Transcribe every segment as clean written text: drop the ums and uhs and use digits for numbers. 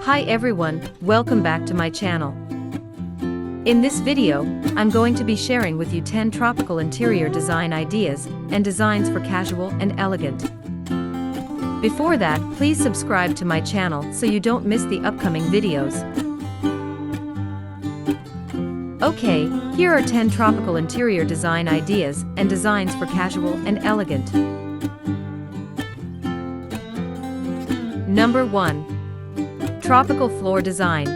Hi everyone, welcome back to my channel. In this video, I'm going to be sharing with you 10 tropical interior design ideas and designs for casual and elegant. Before that, please subscribe to my channel so you don't miss the upcoming videos. Okay, here are 10 tropical interior design ideas and designs for casual and elegant. Number 1. Tropical floor design.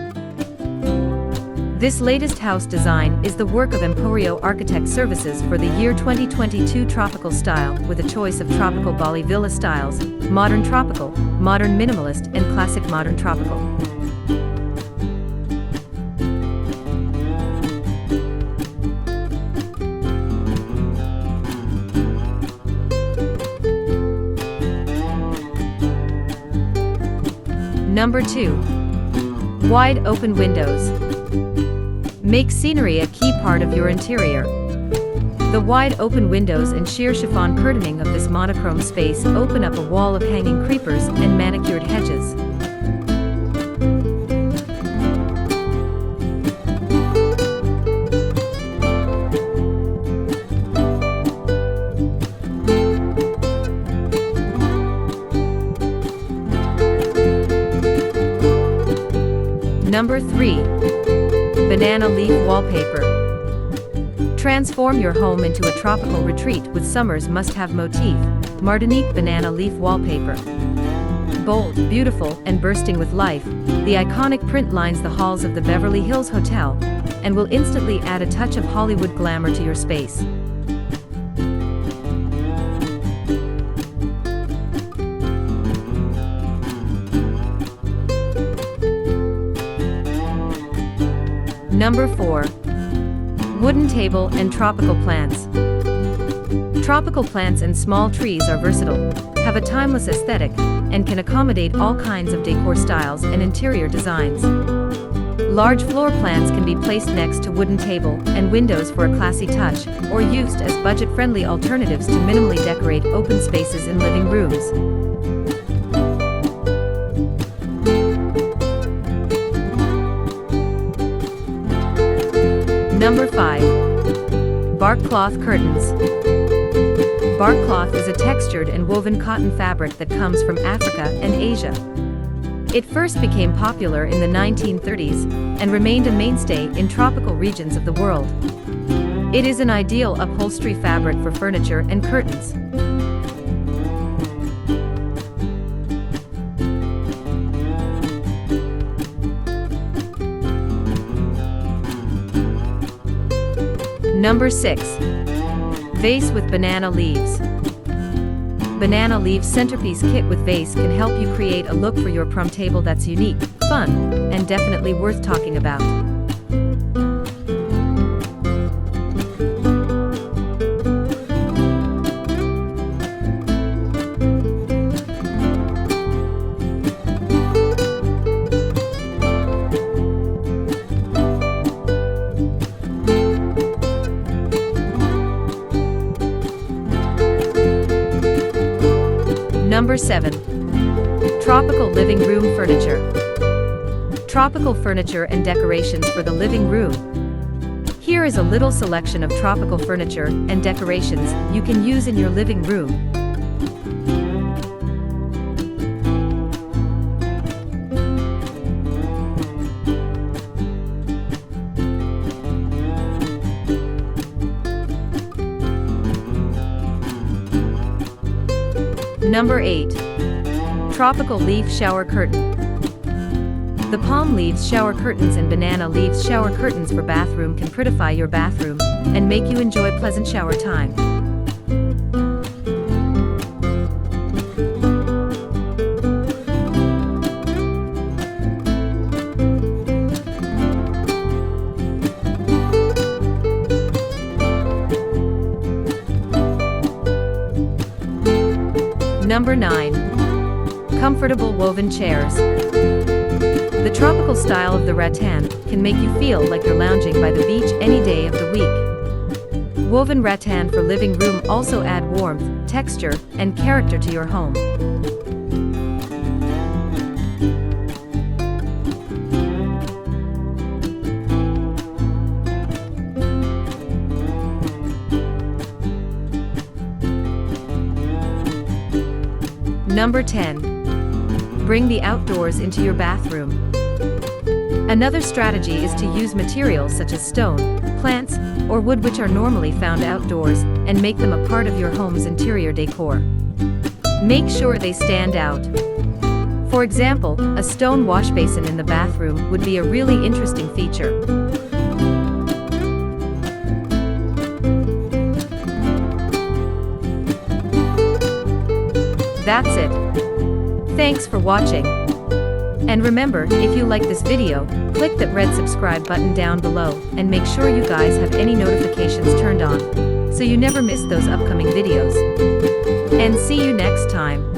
This latest house design is the work of Emporio Architect Services for the year 2022 tropical style with a choice of tropical Bali villa styles, modern tropical, modern minimalist and classic modern tropical. Number 2. Wide open windows. Make scenery a key part of your interior. The wide open windows and sheer chiffon curtaining of this monochrome space open up a wall of hanging creepers and manicured hedges. Number 3. Banana leaf wallpaper. Transform your home into a tropical retreat with summer's must-have motif, Martinique banana leaf wallpaper. Bold, beautiful, and bursting with life, the iconic print lines the halls of the Beverly Hills Hotel and will instantly add a touch of Hollywood glamour to your space. Number 4. Wooden table and tropical plants. Tropical plants and small trees are versatile, have a timeless aesthetic, and can accommodate all kinds of decor styles and interior designs. Large floor plants can be placed next to wooden table and windows for a classy touch, or used as budget-friendly alternatives to minimally decorate open spaces in living rooms. Number 5. Bark cloth curtains. Bark cloth is a textured and woven cotton fabric that comes from Africa and Asia. It first became popular in the 1930s and remained a mainstay in tropical regions of the world. It is an ideal upholstery fabric for furniture and curtains. Number 6. Vase with banana leaves. Banana leaves centerpiece kit with vase can help you create a look for your prom table that's unique, fun, and definitely worth talking about. Number 7. Tropical living room furniture. Tropical furniture and decorations for the living room. Here is a little selection of tropical furniture and decorations you can use in your living room. Number 8. Tropical leaf shower curtain. The palm leaves shower curtains and banana leaves shower curtains for bathroom can prettify your bathroom and make you enjoy pleasant shower time. Number 9. Comfortable woven chairs. The tropical style of the rattan can make you feel like you're lounging by the beach any day of the week. Woven rattan for living room also add warmth, texture, and character to your home. Number 10. Bring the outdoors into your bathroom. Another strategy is to use materials such as stone, plants, or wood which are normally found outdoors, and make them a part of your home's interior decor. Make sure they stand out. For example, a stone wash basin in the bathroom would be a really interesting feature. That's it. Thanks for watching. And remember, if you like this video, click that red subscribe button down below, and make sure you guys have any notifications turned on, so you never miss those upcoming videos. And see you next time.